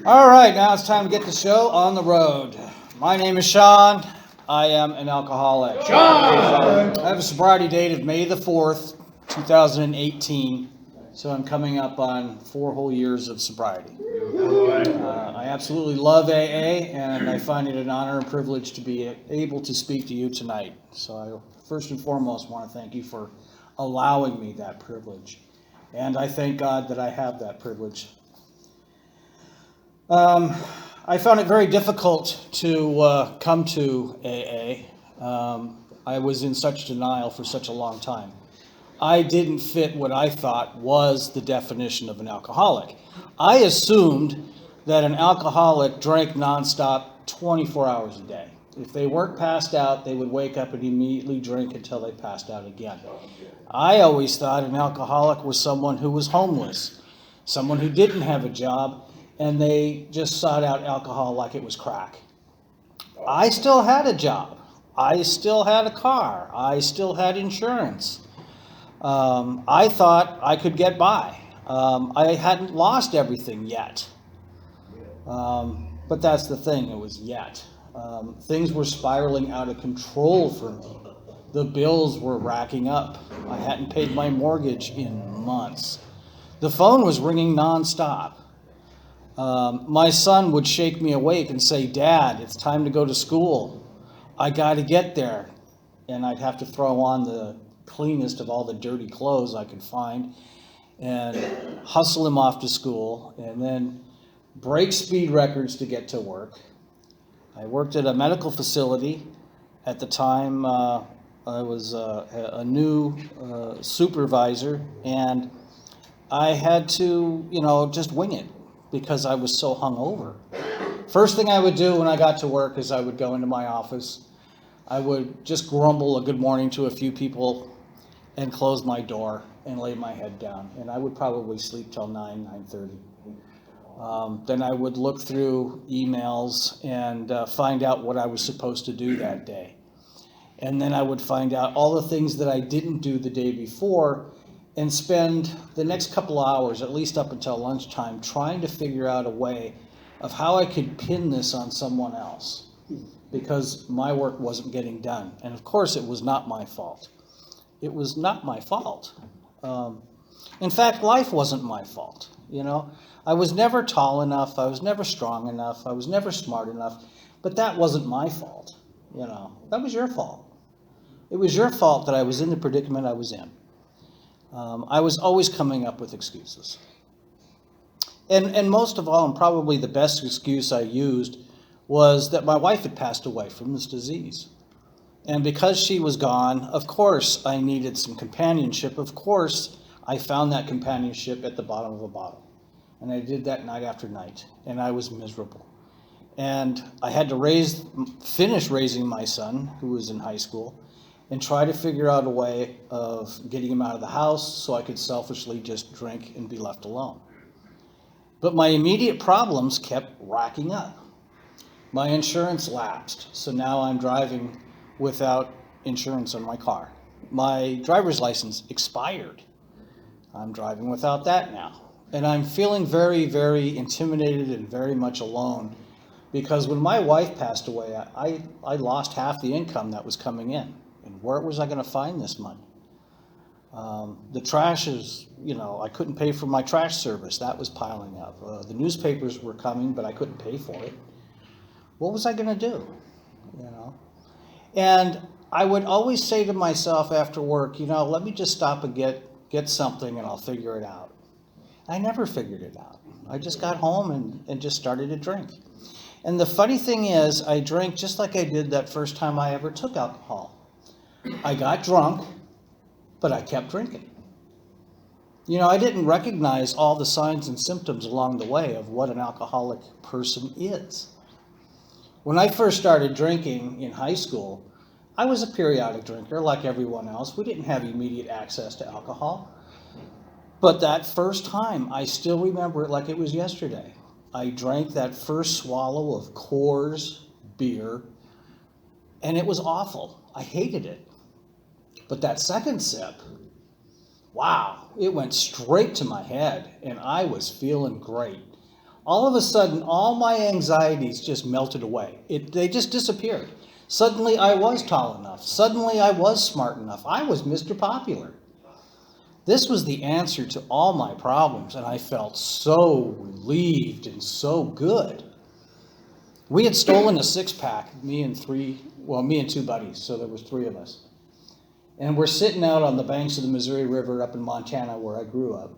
All right, now it's time to get the show on the road. My name is Sean. I am an alcoholic. Sean! I have a sobriety date of May the 4th, 2018. So I'm coming up on 4 whole years of sobriety. I absolutely love AA, and I find it an honor and privilege to be able to speak to you tonight. So I first and foremost want to thank you for allowing me that privilege. And I thank God that I have that privilege. I found it very difficult to come to AA. I was in such denial for such a long time. I didn't fit what I thought was the definition of an alcoholic. I assumed that an alcoholic drank nonstop 24 hours a day. If they weren't passed out, they would wake up and immediately drink until they passed out again. I always thought an alcoholic was someone who was homeless, someone who didn't have a job, and they just sought out alcohol like it was crack. I still had a job. I still had a car. I still had insurance. I thought I could get by. I hadn't lost everything yet. But that's the thing, it was yet. Things were spiraling out of control for me. The bills were racking up. I hadn't paid my mortgage in months. The phone was ringing nonstop. My son would shake me awake and say, "Dad, it's time to go to school. I got to get there." And I'd have to throw on the cleanest of all the dirty clothes I could find and hustle him off to school and then break speed records to get to work. I worked at a medical facility. At the time, I was a new supervisor, and I had to, just wing it because I was so hungover. First thing I would do when I got to work is I would go into my office. I would just grumble a good morning to a few people and close my door and lay my head down. And I would probably sleep till 9:30. Then I would look through emails and find out what I was supposed to do that day. And then I would find out all the things that I didn't do the day before and spend the next couple of hours, at least up until lunchtime, trying to figure out a way of how I could pin this on someone else, because my work wasn't getting done. And of course, it was not my fault. It was not my fault. In fact, life wasn't my fault. I was never tall enough. I was never strong enough. I was never smart enough. But that wasn't my fault. That was your fault. It was your fault that I was in the predicament I was in. I was always coming up with excuses. And most of all, and probably the best excuse I used, was that my wife had passed away from this disease. And because she was gone, of course, I needed some companionship. Of course, I found that companionship at the bottom of a bottle. And I did that night after night, and I was miserable. And I had to finish raising my son, who was in high school, and try to figure out a way of getting him out of the house so I could selfishly just drink and be left alone. But my immediate problems kept racking up. My insurance lapsed, so now I'm driving without insurance on my car. My driver's license expired. I'm driving without that now. And I'm feeling very, very intimidated and very much alone, because when my wife passed away, I lost half the income that was coming in. And where was I going to find this money? The trash is, I couldn't pay for my trash service. That was piling up. The newspapers were coming, but I couldn't pay for it. What was I going to do? And I would always say to myself after work, let me just stop and get something and I'll figure it out. I never figured it out. I just got home and just started to drink. And the funny thing is, I drank just like I did that first time I ever took alcohol. I got drunk, but I kept drinking. I didn't recognize all the signs and symptoms along the way of what an alcoholic person is. When I first started drinking in high school, I was a periodic drinker like everyone else. We didn't have immediate access to alcohol. But that first time, I still remember it like it was yesterday. I drank that first swallow of Coors beer, and it was awful. I hated it. But that second sip, wow, it went straight to my head, and I was feeling great. All of a sudden, all my anxieties just melted away. They just disappeared. Suddenly I was tall enough. Suddenly I was smart enough. I was Mr. Popular. This was the answer to all my problems, and I felt so relieved and so good. We had stolen a six-pack, me and two buddies, so there was three of us. And we're sitting out on the banks of the Missouri River up in Montana where I grew up.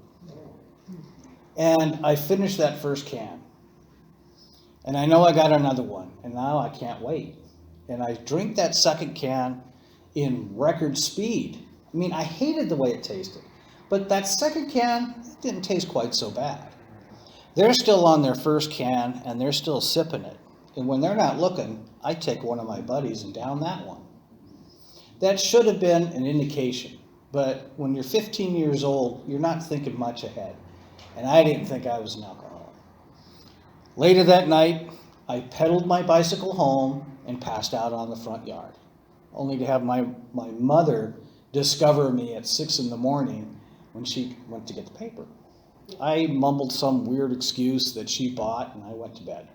And I finished that first can. And I know I got another one, and now I can't wait. And I drink that second can in record speed. I mean, I hated the way it tasted. But that second can, it didn't taste quite so bad. They're still on their first can, and they're still sipping it. And when they're not looking, I take one of my buddies and down that one. That should have been an indication. But when you're 15 years old, you're not thinking much ahead. And I didn't think I was an alcoholic. Later that night, I pedaled my bicycle home and passed out on the front yard, only to have my mother discover me at 6 in the morning when she went to get the paper. I mumbled some weird excuse that she bought, and I went to bed.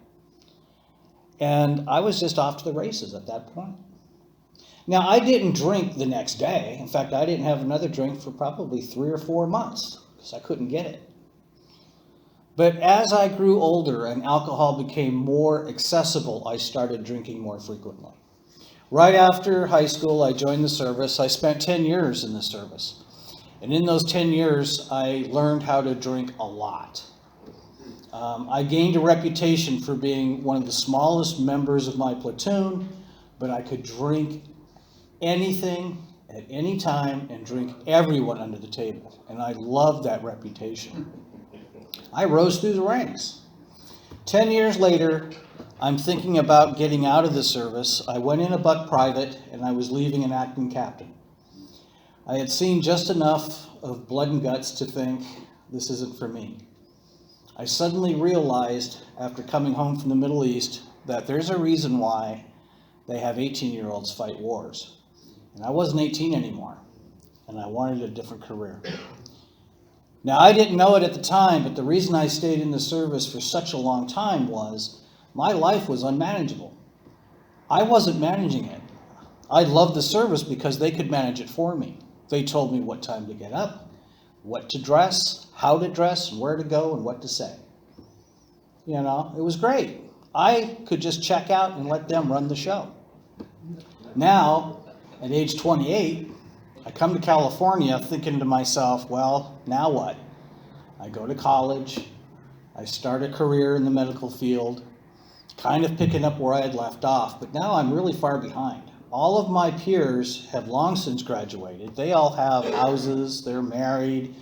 And I was just off to the races at that point. Now, I didn't drink the next day. In fact, I didn't have another drink for probably 3 or 4 months because I couldn't get it. But as I grew older and alcohol became more accessible, I started drinking more frequently. Right after high school, I joined the service. I spent 10 years in the service. And in those 10 years, I learned how to drink a lot. I gained a reputation for being one of the smallest members of my platoon, but I could drink anything at any time and drink everyone under the table. And I loved that reputation. I rose through the ranks. 10 years later, I'm thinking about getting out of the service. I went in a buck private, and I was leaving an acting captain. I had seen just enough of blood and guts to think, this isn't for me. I suddenly realized, after coming home from the Middle East, that there's a reason why they have 18-year-olds fight wars. And I wasn't 18 anymore, and I wanted a different career. Now, I didn't know it at the time, but the reason I stayed in the service for such a long time was my life was unmanageable. I wasn't managing it. I loved the service because they could manage it for me. They told me what time to get up, what to dress, how to dress, and where to go, and what to say. You know, it was great. I could just check out and let them run the show. Now, at age 28, I come to California thinking to myself, well, now what? I go to college, I start a career in the medical field, kind of picking up where I had left off, but now I'm really far behind. All of my peers have long since graduated. They all have houses, they're married,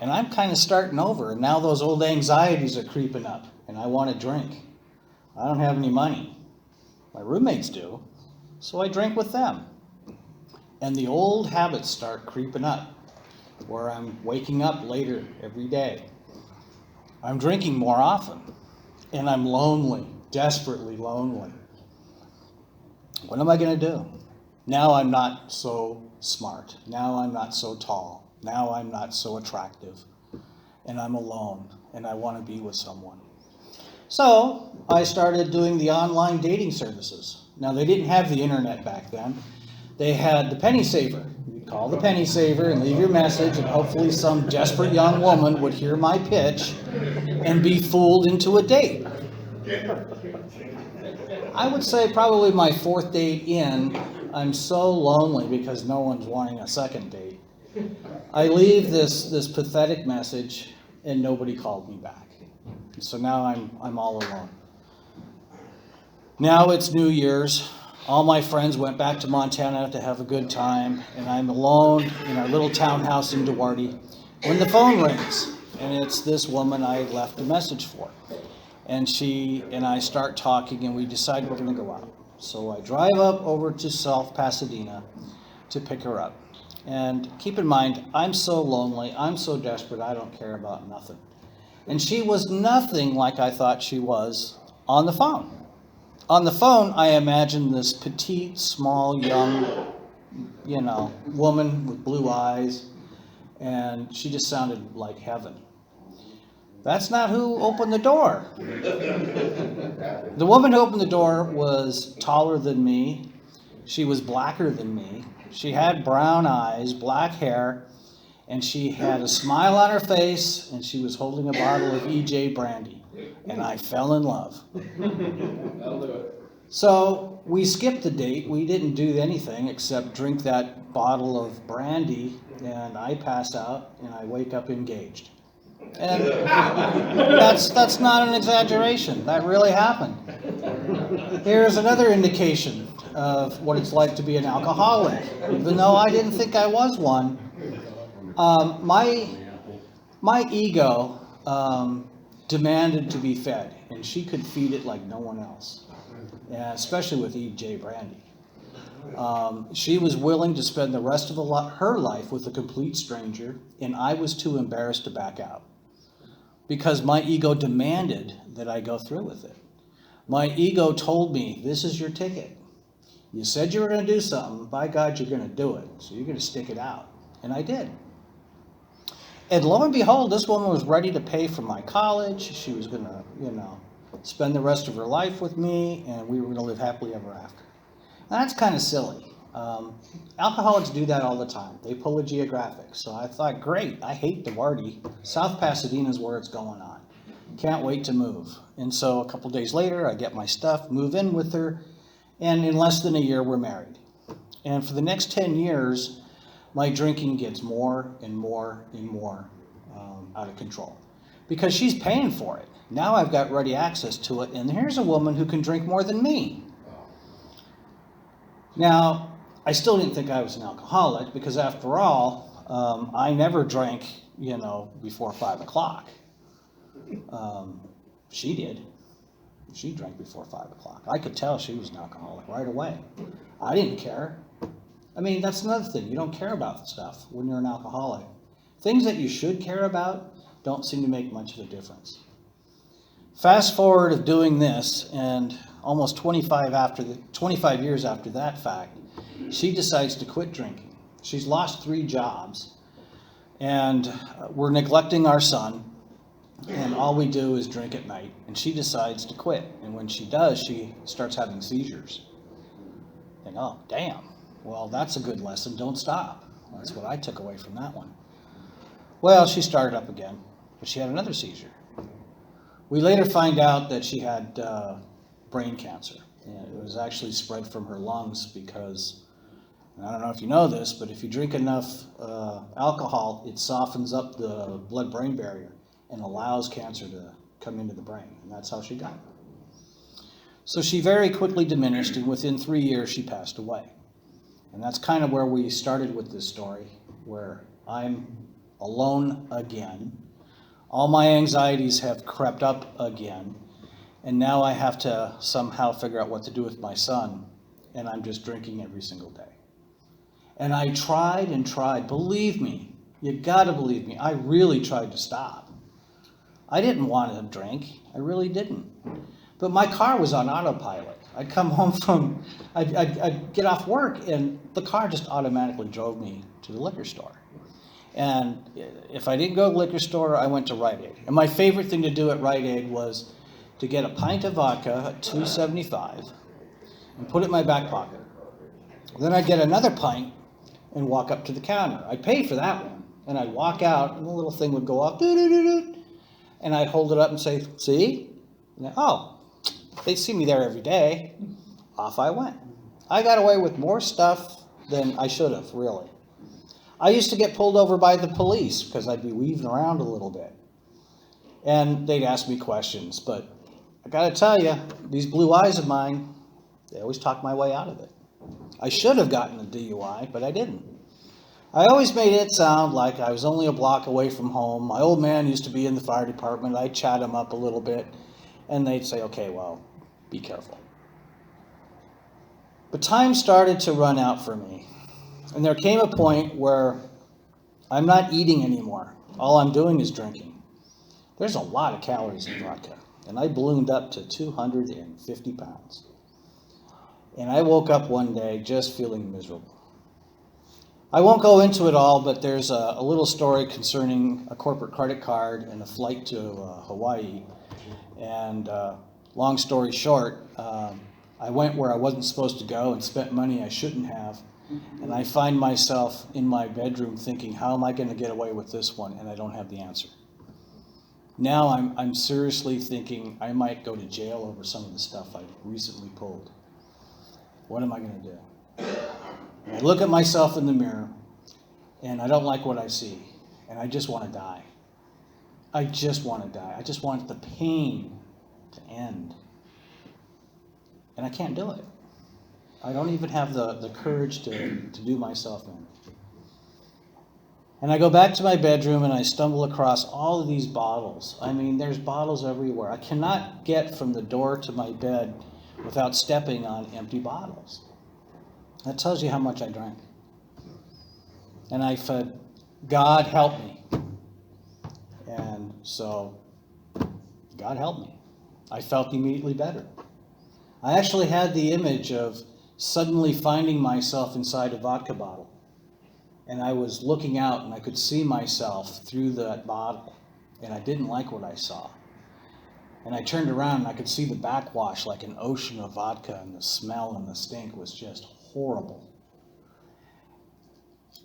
and I'm kind of starting over, and now those old anxieties are creeping up, and I want to drink. I don't have any money. My roommates do, so I drink with them. And the old habits start creeping up, where I'm waking up later every day. I'm drinking more often, and I'm lonely, desperately lonely. What am I going to do? Now I'm not so smart. Now I'm not so tall. Now I'm not so attractive. And I'm alone, and I want to be with someone. So I started doing the online dating services. Now, they didn't have the internet back then. They had the penny saver. You'd call the penny saver and leave your message, and hopefully some desperate young woman would hear my pitch and be fooled into a date. I would say probably my fourth date in, I'm so lonely because no one's wanting a second date. I leave this pathetic message, and nobody called me back. So now I'm all alone. Now it's New Year's. All my friends went back to Montana to have a good time, and I'm alone in our little townhouse in Duarte when the phone rings, and it's this woman I left a message for. And she and I start talking, and we decide we're going to go out. So I drive up over to South Pasadena to pick her up. And keep in mind, I'm so lonely, I'm so desperate, I don't care about nothing. And she was nothing like I thought she was on the phone. On the phone, I imagined this petite, small, young, woman with blue eyes, and she just sounded like heaven. That's not who opened the door. The woman who opened the door was taller than me. She was blacker than me. She had brown eyes, black hair, and she had a smile on her face, and she was holding a bottle of EJ brandy. And I fell in love. That'll do it. So we skipped the date. We didn't do anything except drink that bottle of brandy, and I pass out, and I wake up engaged. And that's not an exaggeration. That really happened. Here's another indication of what it's like to be an alcoholic, even though I didn't think I was one. My ego demanded to be fed, and she could feed it like no one else, especially with EJ brandy. She was willing to spend the rest of her life with a complete stranger, and I was too embarrassed to back out because my ego demanded that I go through with it. My ego told me, this is your ticket. You said you were going to do something. By God, you're going to do it. So you're going to stick it out. And I did. And lo and behold, this woman was ready to pay for my college. She was going to, spend the rest of her life with me, and we were going to live happily ever after. Now, that's kind of silly. Alcoholics do that all the time. They pull a geographic. So I thought, great, I hate the Wardy. South Pasadena is where it's going on. Can't wait to move. And so a couple days later, I get my stuff, move in with her, and in less than a year, we're married. And for the next 10 years, my drinking gets more and more and more out of control because she's paying for it. Now I've got ready access to it, and here's a woman who can drink more than me. Now, I still didn't think I was an alcoholic because after all, I never drank, before 5 o'clock. She did. She drank before 5 o'clock. I could tell she was an alcoholic right away. I didn't care. I mean, that's another thing. You don't care about stuff when you're an alcoholic. Things that you should care about don't seem to make much of a difference. Fast forward of doing this, and almost 25 years after that fact, she decides to quit drinking. She's lost 3 jobs, and we're neglecting our son, and all we do is drink at night, and she decides to quit. And when she does, she starts having seizures. I think, oh, damn. Well, that's a good lesson. Don't stop. That's what I took away from that one. Well, she started up again, but she had another seizure. We later find out that she had brain cancer. And it was actually spread from her lungs because, and I don't know if you know this, but if you drink enough alcohol, it softens up the blood-brain barrier and allows cancer to come into the brain. And that's how she got it. So she very quickly diminished, and within 3 years, she passed away. And that's kind of where we started with this story, where I'm alone again. All my anxieties have crept up again, and now I have to somehow figure out what to do with my son, and I'm just drinking every single day. And I tried and tried. Believe me, you gotta believe me, I really tried to stop. I didn't want to drink. I really didn't. But my car was on autopilot. I'd come home I'd get off work, and the car just automatically drove me to the liquor store. And if I didn't go to the liquor store, I went to Rite Aid. And my favorite thing to do at Rite Aid was to get a pint of vodka at $2.75 and put it in my back pocket. Then I'd get another pint and walk up to the counter. I'd pay for that one, and I'd walk out, and the little thing would go off, doo-doo-doo-doo, and I'd hold it up and say, see? And they see me there every day. Off I went. I got away with more stuff than I should have, really. I used to get pulled over by the police because I'd be weaving around a little bit. And they'd ask me questions, but I got to tell you, these blue eyes of mine, they always talk my way out of it. I should have gotten a DUI, but I didn't. I always made it sound like I was only a block away from home. My old man used to be in the fire department. I'd chat him up a little bit, and they'd say, okay, well, be careful. But time started to run out for me. And there came a point where I'm not eating anymore. All I'm doing is drinking. There's a lot of calories in vodka. And I ballooned up to 250 pounds. And I woke up one day just feeling miserable. I won't go into it all, but there's a little story concerning a corporate credit card and a flight to Hawaii. And long story short, I went where I wasn't supposed to go and spent money I shouldn't have. And I find myself in my bedroom thinking, how am I going to get away with this one? And I don't have the answer. Now I'm seriously thinking I might go to jail over some of the stuff I recently pulled. What am I going to do? And I look at myself in the mirror, and I don't like what I see, and I just want to die. I just want to die. I just want the pain to end. And I can't do it. I don't even have the courage to do myself in. And I go back to my bedroom, and I stumble across all of these bottles. I mean, there's bottles everywhere. I cannot get from the door to my bed without stepping on empty bottles. That tells you how much I drank. And I said, God help me. And so, God helped me. I felt immediately better. I actually had the image of suddenly finding myself inside a vodka bottle. And I was looking out and I could see myself through that bottle. And I didn't like what I saw. And I turned around and I could see the backwash like an ocean of vodka, and the smell and the stink was just horrible.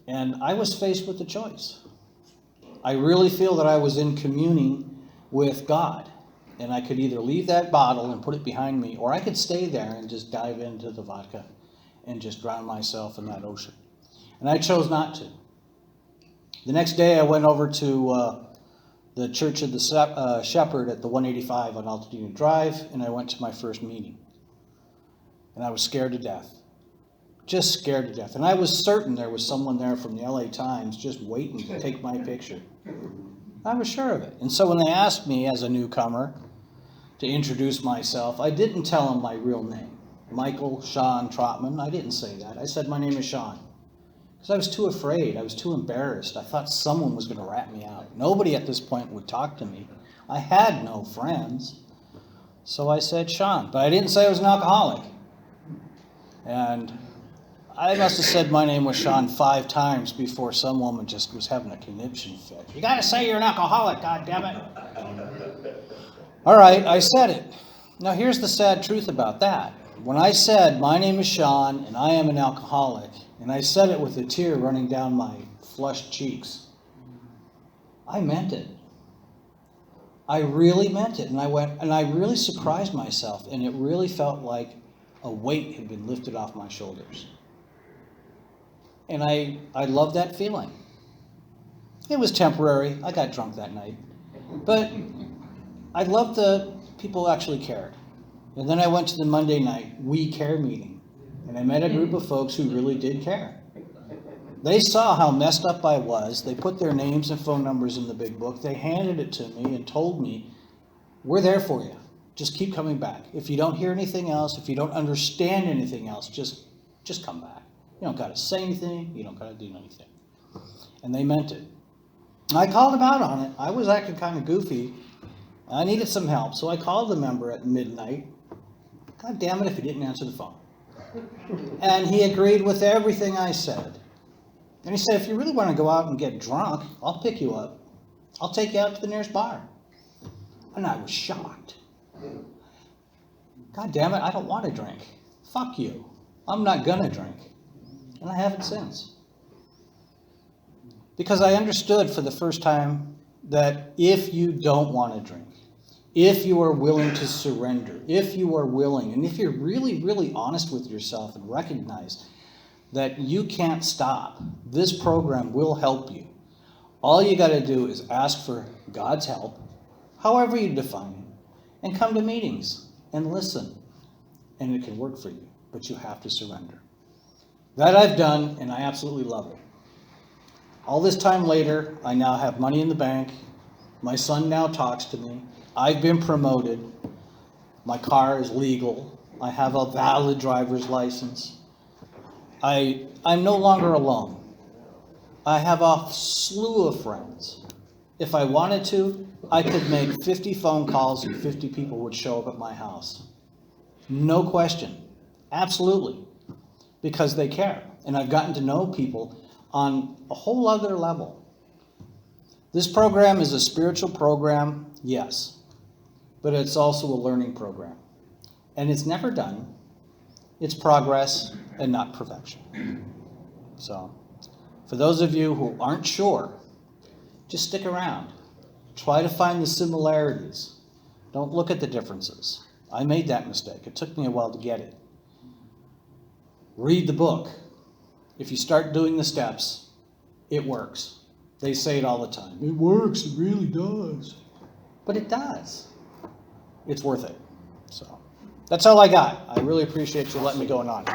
And I was faced with a choice. I really feel that I was in communing with God. And I could either leave that bottle and put it behind me, or I could stay there and just dive into the vodka and just drown myself in that ocean. And I chose not to. The next day I went over to the Church of the Shepherd at the 185 on Altadena Drive, and I went to my first meeting. And I was scared to death. Just scared to death. And I was certain there was someone there from the LA Times just waiting to take my picture. I was sure of it. And so when they asked me as a newcomer to introduce myself, I didn't tell them my real name. Michael Sean Trotman. I didn't say that. I said my name is Sean. Because I was too afraid. I was too embarrassed. I thought someone was going to rat me out. Nobody at this point would talk to me. I had no friends. So I said Sean. But I didn't say I was an alcoholic. And I must have said my name was Sean 5 times before some woman just was having a conniption fit. You got to say you're an alcoholic, goddammit. All right, I said it. Now here's the sad truth about that. When I said my name is Sean and I am an alcoholic, and I said it with a tear running down my flushed cheeks, I meant it. I really meant it. And I really surprised myself, and it really felt like a weight had been lifted off my shoulders. And I loved that feeling. It was temporary. I got drunk that night. But I loved the people who actually cared. And then I went to the Monday night We Care meeting. And I met a group of folks who really did care. They saw how messed up I was. They put their names and phone numbers in the big book. They handed it to me and told me, we're there for you. Just keep coming back. If you don't hear anything else, if you don't understand anything else, just come back. You don't got to say anything. You don't got to do anything. And they meant it. I called them out on it. I was acting kind of goofy. I needed some help, so I called the member at midnight. God damn it if he didn't answer the phone. And he agreed with everything I said. And he said, if you really want to go out and get drunk, I'll pick you up. I'll take you out to the nearest bar. And I was shocked. God damn it, I don't want to drink. Fuck you. I'm not going to drink. And I haven't since. Because I understood for the first time that if you don't want to drink, if you are willing to surrender, if you are willing, and if you're really, really honest with yourself and recognize that you can't stop, this program will help you. All you got to do is ask for God's help, however you define it, and come to meetings and listen. And it can work for you, but you have to surrender. That I've done, and I absolutely love it. All this time later, I now have money in the bank. My son now talks to me. I've been promoted. My car is legal. I have a valid driver's license. I'm no longer alone. I have a slew of friends. If I wanted to, I could make 50 phone calls and 50 people would show up at my house. No question. Absolutely. Because they care. And I've gotten to know people on a whole other level. This program is a spiritual program, yes, but it's also a learning program. And it's never done. It's progress and not perfection. So, for those of you who aren't sure, just stick around. Try to find the similarities. Don't look at the differences. I made that mistake. It took me a while to get it. Read the book. If you start doing the steps, it works. They say it all the time. It works, it really does. But it does. It's worth it. So, that's all I got. I really appreciate you letting me go on.